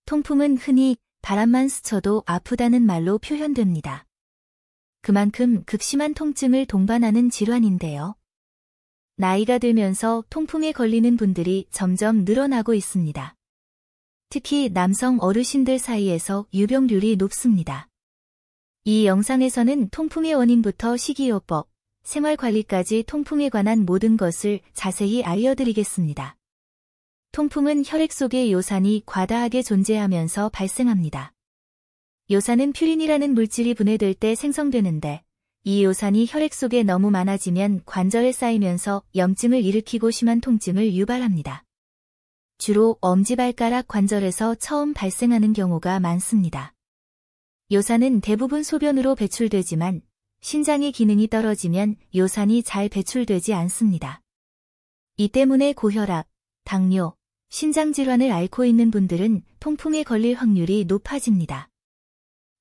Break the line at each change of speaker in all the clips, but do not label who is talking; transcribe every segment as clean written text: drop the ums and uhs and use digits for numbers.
통풍은 흔히 바람만 스쳐도 아프다는 말로 표현됩니다. 그만큼 극심한 통증을 동반하는 질환인데요. 나이가 들면서 통풍에 걸리는 분들이 점점 늘어나고 있습니다. 특히 남성 어르신들 사이에서 유병률이 높습니다. 이 영상에서는 통풍의 원인부터 식이요법, 생활관리까지 통풍에 관한 모든 것을 자세히 알려드리겠습니다. 통풍은 혈액 속에 요산이 과다하게 존재하면서 발생합니다. 요산은 퓨린이라는 물질이 분해될 때 생성되는데, 이 요산이 혈액 속에 너무 많아지면 관절에 쌓이면서 염증을 일으키고 심한 통증을 유발합니다. 주로 엄지발가락 관절에서 처음 발생하는 경우가 많습니다. 요산은 대부분 소변으로 배출되지만 신장의 기능이 떨어지면 요산이 잘 배출되지 않습니다. 이 때문에 고혈압, 당뇨, 신장질환을 앓고 있는 분들은 통풍에 걸릴 확률이 높아집니다.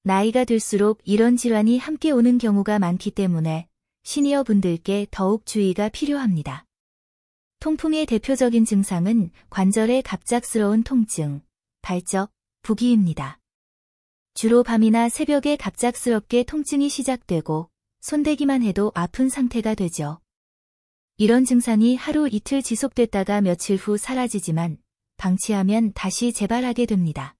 나이가 들수록 이런 질환이 함께 오는 경우가 많기 때문에 시니어 분들께 더욱 주의가 필요합니다. 통풍의 대표적인 증상은 관절의 갑작스러운 통증, 발적, 부기입니다. 주로 밤이나 새벽에 갑작스럽게 통증이 시작되고 손대기만 해도 아픈 상태가 되죠. 이런 증상이 하루 이틀 지속됐다가 며칠 후 사라지지만 방치하면 다시 재발하게 됩니다.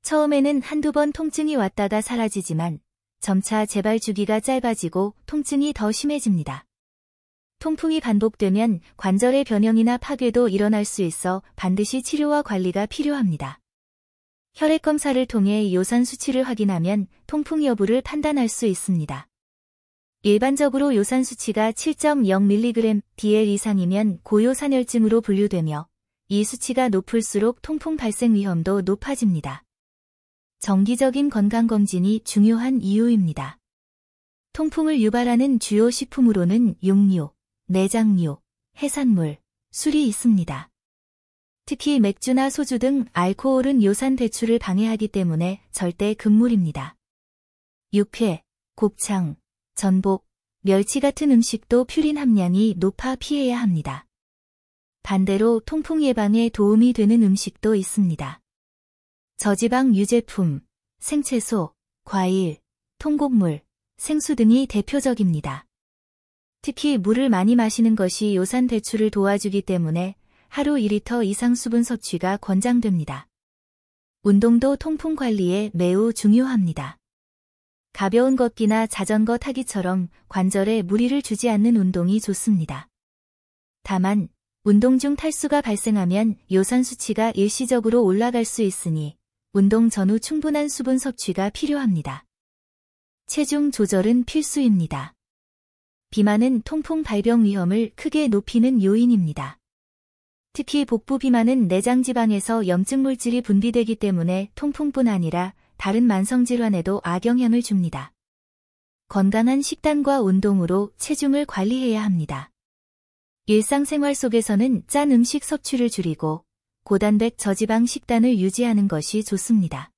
처음에는 한두 번 통증이 왔다가 사라지지만 점차 재발 주기가 짧아지고 통증이 더 심해집니다. 통풍이 반복되면 관절의 변형이나 파괴도 일어날 수 있어 반드시 치료와 관리가 필요합니다. 혈액 검사를 통해 요산 수치를 확인하면 통풍 여부를 판단할 수 있습니다. 일반적으로 요산 수치가 7.0mg/dl 이상이면 고요산혈증으로 분류되며 이 수치가 높을수록 통풍 발생 위험도 높아집니다. 정기적인 건강검진이 중요한 이유입니다. 통풍을 유발하는 주요 식품으로는 육류, 내장류, 해산물, 술이 있습니다. 특히 맥주나 소주 등 알코올은 요산 배출을 방해하기 때문에 절대 금물입니다. 육회, 곱창, 전복, 멸치 같은 음식도 퓨린 함량이 높아 피해야 합니다. 반대로 통풍 예방에 도움이 되는 음식도 있습니다. 저지방 유제품, 생채소, 과일, 통곡물, 생수 등이 대표적입니다. 특히 물을 많이 마시는 것이 요산 배출을 도와주기 때문에 하루 2리터 이상 수분 섭취가 권장됩니다. 운동도 통풍 관리에 매우 중요합니다. 가벼운 걷기나 자전거 타기처럼 관절에 무리를 주지 않는 운동이 좋습니다. 다만 운동 중 탈수가 발생하면 요산 수치가 일시적으로 올라갈 수 있으니 운동 전후 충분한 수분 섭취가 필요합니다. 체중 조절은 필수입니다. 비만은 통풍 발병 위험을 크게 높이는 요인입니다. 특히 복부 비만은 내장 지방에서 염증 물질이 분비되기 때문에 통풍뿐 아니라 다른 만성 질환에도 악영향을 줍니다. 건강한 식단과 운동으로 체중을 관리해야 합니다. 일상생활 속에서는 짠 음식 섭취를 줄이고 고단백 저지방 식단을 유지하는 것이 좋습니다.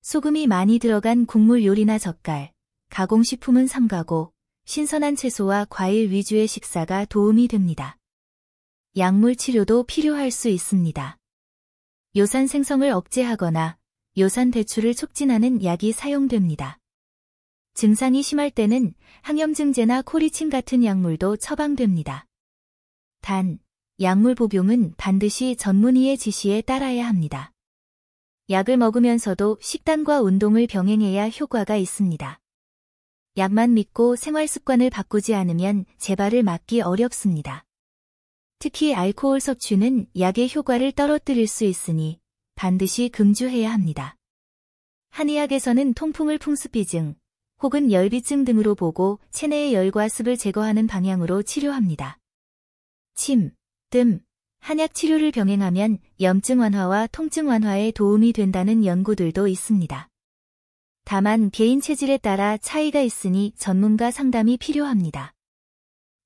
소금이 많이 들어간 국물 요리나 젓갈, 가공식품은 삼가고 신선한 채소와 과일 위주의 식사가 도움이 됩니다. 약물 치료도 필요할 수 있습니다. 요산 생성을 억제하거나 요산 배출을 촉진하는 약이 사용됩니다. 증상이 심할 때는 항염증제나 코리친 같은 약물도 처방됩니다. 단, 약물 복용은 반드시 전문의의 지시에 따라야 합니다. 약을 먹으면서도 식단과 운동을 병행해야 효과가 있습니다. 약만 믿고 생활 습관을 바꾸지 않으면 재발을 막기 어렵습니다. 특히 알코올 섭취는 약의 효과를 떨어뜨릴 수 있으니 반드시 금주해야 합니다. 한의학에서는 통풍을 풍습비증 혹은 열비증 등으로 보고 체내의 열과 습을 제거하는 방향으로 치료합니다. 침, 뜸, 한약 치료를 병행하면 염증 완화와 통증 완화에 도움이 된다는 연구들도 있습니다. 다만 개인 체질에 따라 차이가 있으니 전문가 상담이 필요합니다.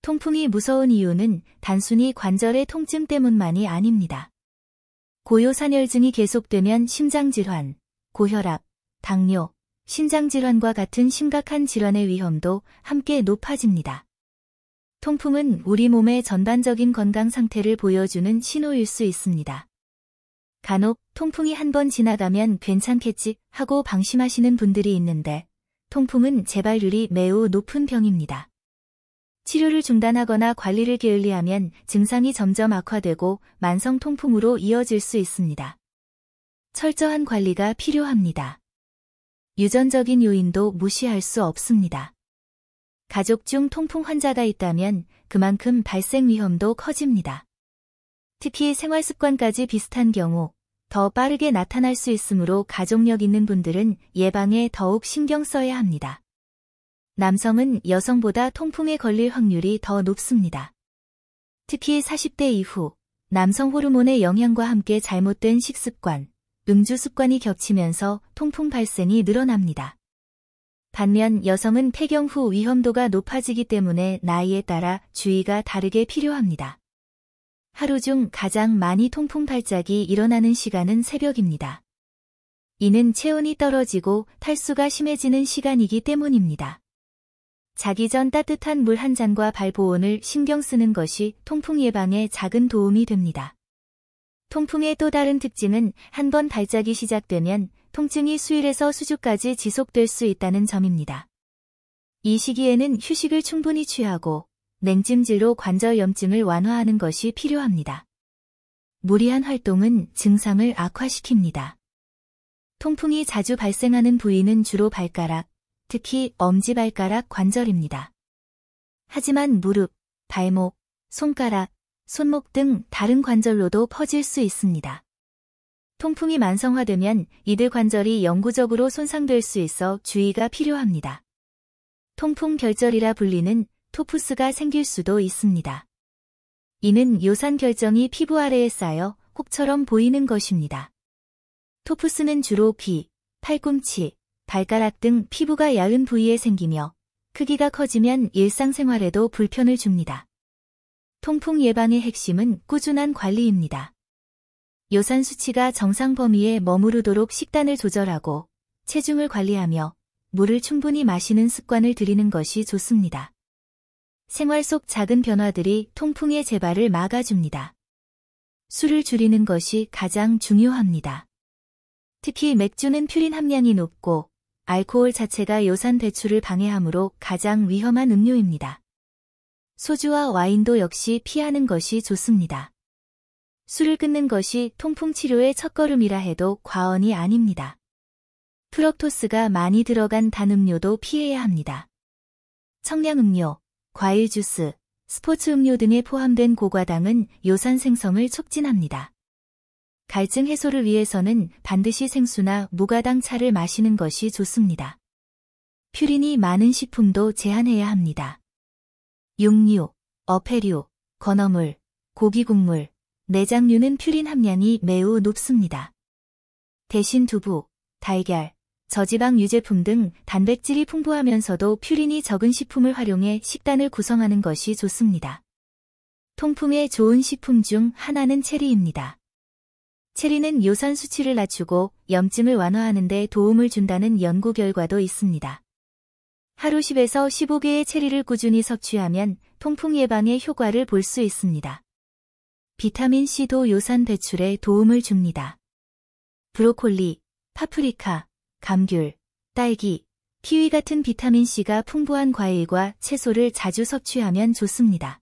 통풍이 무서운 이유는 단순히 관절의 통증 때문만이 아닙니다. 고요산혈증이 계속되면 심장질환, 고혈압, 당뇨, 신장질환과 같은 심각한 질환의 위험도 함께 높아집니다. 통풍은 우리 몸의 전반적인 건강 상태를 보여주는 신호일 수 있습니다. 간혹 통풍이 한 번 지나가면 괜찮겠지 하고 방심하시는 분들이 있는데 통풍은 재발률이 매우 높은 병입니다. 치료를 중단하거나 관리를 게을리하면 증상이 점점 악화되고 만성 통풍으로 이어질 수 있습니다. 철저한 관리가 필요합니다. 유전적인 요인도 무시할 수 없습니다. 가족 중 통풍 환자가 있다면 그만큼 발생 위험도 커집니다. 특히 생활습관까지 비슷한 경우 더 빠르게 나타날 수 있으므로 가족력 있는 분들은 예방에 더욱 신경 써야 합니다. 남성은 여성보다 통풍에 걸릴 확률이 더 높습니다. 특히 40대 이후 남성 호르몬의 영향과 함께 잘못된 식습관, 음주 습관이 겹치면서 통풍 발생이 늘어납니다. 반면 여성은 폐경 후 위험도가 높아지기 때문에 나이에 따라 주의가 다르게 필요합니다. 하루 중 가장 많이 통풍 발작이 일어나는 시간은 새벽입니다. 이는 체온이 떨어지고 탈수가 심해지는 시간이기 때문입니다. 자기 전 따뜻한 물 한 잔과 발 보온을 신경 쓰는 것이 통풍 예방에 작은 도움이 됩니다. 통풍의 또 다른 특징은 한 번 발작이 시작되면 통증이 수일에서 수주까지 지속될 수 있다는 점입니다. 이 시기에는 휴식을 충분히 취하고 냉찜질로 관절 염증을 완화하는 것이 필요합니다. 무리한 활동은 증상을 악화시킵니다. 통풍이 자주 발생하는 부위는 주로 발가락, 특히 엄지발가락 관절입니다. 하지만 무릎, 발목, 손가락, 손목 등 다른 관절로도 퍼질 수 있습니다. 통풍이 만성화되면 이들 관절이 영구적으로 손상될 수 있어 주의가 필요합니다. 통풍 결절이라 불리는 토푸스가 생길 수도 있습니다. 이는 요산 결정이 피부 아래에 쌓여 혹처럼 보이는 것입니다. 토푸스는 주로 귀, 팔꿈치, 발가락 등 피부가 얇은 부위에 생기며 크기가 커지면 일상생활에도 불편을 줍니다. 통풍 예방의 핵심은 꾸준한 관리입니다. 요산 수치가 정상 범위에 머무르도록 식단을 조절하고 체중을 관리하며 물을 충분히 마시는 습관을 들이는 것이 좋습니다. 생활 속 작은 변화들이 통풍의 재발을 막아줍니다. 술을 줄이는 것이 가장 중요합니다. 특히 맥주는 퓨린 함량이 높고 알코올 자체가 요산 배출을 방해하므로 가장 위험한 음료입니다. 소주와 와인도 역시 피하는 것이 좋습니다. 술을 끊는 것이 통풍 치료의 첫걸음이라 해도 과언이 아닙니다. 프럭토스가 많이 들어간 단 음료도 피해야 합니다. 청량음료, 과일 주스, 스포츠 음료 등에 포함된 고과당은 요산 생성을 촉진합니다. 갈증 해소를 위해서는 반드시 생수나 무가당 차를 마시는 것이 좋습니다. 퓨린이 많은 식품도 제한해야 합니다. 육류, 어패류, 건어물, 고기 국물, 내장류는 퓨린 함량이 매우 높습니다. 대신 두부, 달걀, 저지방 유제품 등 단백질이 풍부하면서도 퓨린이 적은 식품을 활용해 식단을 구성하는 것이 좋습니다. 통풍에 좋은 식품 중 하나는 체리입니다. 체리는 요산 수치를 낮추고 염증을 완화하는 데 도움을 준다는 연구 결과도 있습니다. 하루 10에서 15개의 체리를 꾸준히 섭취하면 통풍 예방에 효과를 볼 수 있습니다. 비타민C도 요산 배출에 도움을 줍니다. 브로콜리, 파프리카, 감귤, 딸기, 키위 같은 비타민C가 풍부한 과일과 채소를 자주 섭취하면 좋습니다.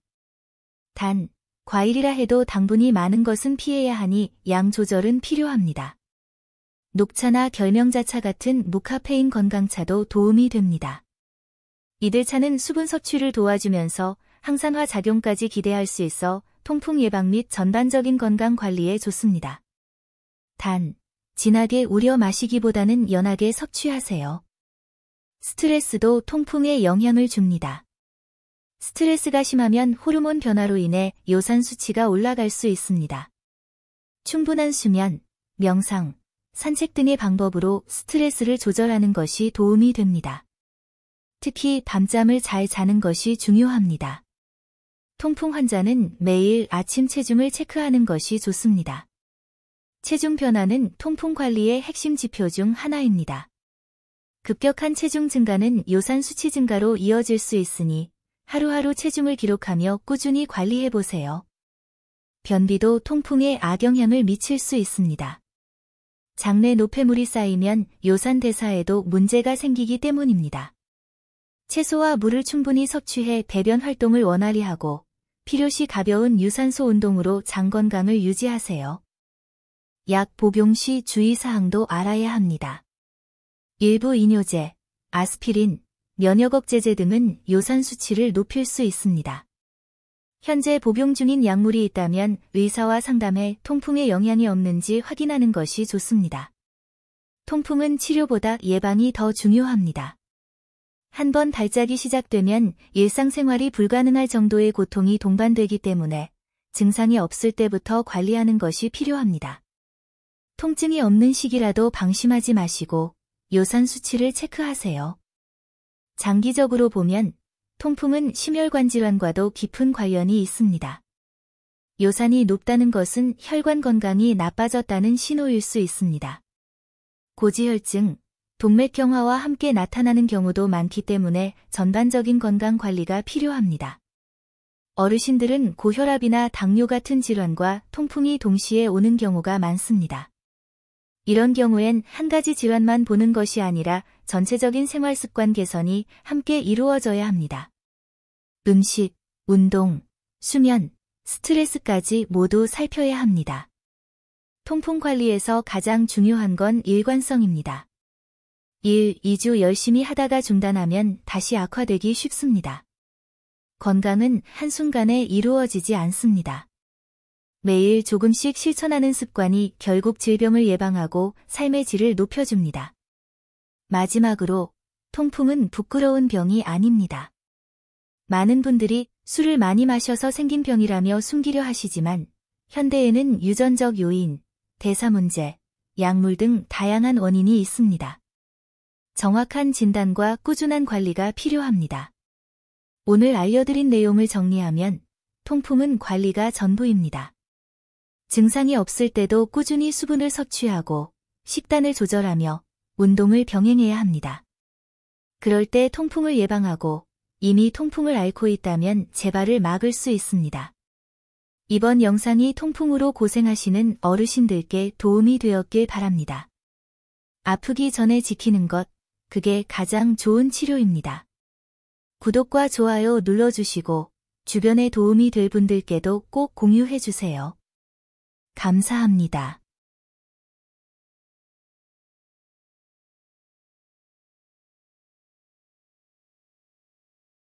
단, 과일이라 해도 당분이 많은 것은 피해야 하니 양 조절은 필요합니다. 녹차나 결명자차 같은 무카페인 건강차도 도움이 됩니다. 이들 차는 수분 섭취를 도와주면서 항산화 작용까지 기대할 수 있어 통풍 예방 및 전반적인 건강 관리에 좋습니다. 단, 진하게 우려 마시기보다는 연하게 섭취하세요. 스트레스도 통풍에 영향을 줍니다. 스트레스가 심하면 호르몬 변화로 인해 요산 수치가 올라갈 수 있습니다. 충분한 수면, 명상, 산책 등의 방법으로 스트레스를 조절하는 것이 도움이 됩니다. 특히 밤잠을 잘 자는 것이 중요합니다. 통풍 환자는 매일 아침 체중을 체크하는 것이 좋습니다. 체중 변화는 통풍 관리의 핵심 지표 중 하나입니다. 급격한 체중 증가는 요산 수치 증가로 이어질 수 있으니 하루하루 체중을 기록하며 꾸준히 관리해보세요. 변비도 통풍에 악영향을 미칠 수 있습니다. 장내 노폐물이 쌓이면 요산 대사에도 문제가 생기기 때문입니다. 채소와 물을 충분히 섭취해 배변 활동을 원활히 하고 필요시 가벼운 유산소 운동으로 장 건강을 유지하세요. 약 복용 시 주의사항도 알아야 합니다. 일부 이뇨제, 아스피린, 면역억제제 등은 요산 수치를 높일 수 있습니다. 현재 복용 중인 약물이 있다면 의사와 상담해 통풍에 영향이 없는지 확인하는 것이 좋습니다. 통풍은 치료보다 예방이 더 중요합니다. 한번 발작이 시작되면 일상생활이 불가능할 정도의 고통이 동반되기 때문에 증상이 없을 때부터 관리하는 것이 필요합니다. 통증이 없는 시기라도 방심하지 마시고 요산 수치를 체크하세요. 장기적으로 보면 통풍은 심혈관 질환과도 깊은 관련이 있습니다. 요산이 높다는 것은 혈관 건강이 나빠졌다는 신호일 수 있습니다. 고지혈증, 동맥경화와 함께 나타나는 경우도 많기 때문에 전반적인 건강 관리가 필요합니다. 어르신들은 고혈압이나 당뇨 같은 질환과 통풍이 동시에 오는 경우가 많습니다. 이런 경우엔 한 가지 질환만 보는 것이 아니라 전체적인 생활습관 개선이 함께 이루어져야 합니다. 음식, 운동, 수면, 스트레스까지 모두 살펴야 합니다. 통풍 관리에서 가장 중요한 건 일관성입니다. 1, 2주 열심히 하다가 중단하면 다시 악화되기 쉽습니다. 건강은 한순간에 이루어지지 않습니다. 매일 조금씩 실천하는 습관이 결국 질병을 예방하고 삶의 질을 높여줍니다. 마지막으로, 통풍은 부끄러운 병이 아닙니다. 많은 분들이 술을 많이 마셔서 생긴 병이라며 숨기려 하시지만, 현대에는 유전적 요인, 대사 문제, 약물 등 다양한 원인이 있습니다. 정확한 진단과 꾸준한 관리가 필요합니다. 오늘 알려드린 내용을 정리하면, 통풍은 관리가 전부입니다. 증상이 없을 때도 꾸준히 수분을 섭취하고 식단을 조절하며 운동을 병행해야 합니다. 그럴 때 통풍을 예방하고 이미 통풍을 앓고 있다면 재발을 막을 수 있습니다. 이번 영상이 통풍으로 고생하시는 어르신들께 도움이 되었길 바랍니다. 아프기 전에 지키는 것, 그게 가장 좋은 치료입니다. 구독과 좋아요 눌러주시고 주변에 도움이 될 분들께도 꼭 공유해주세요. 감사합니다.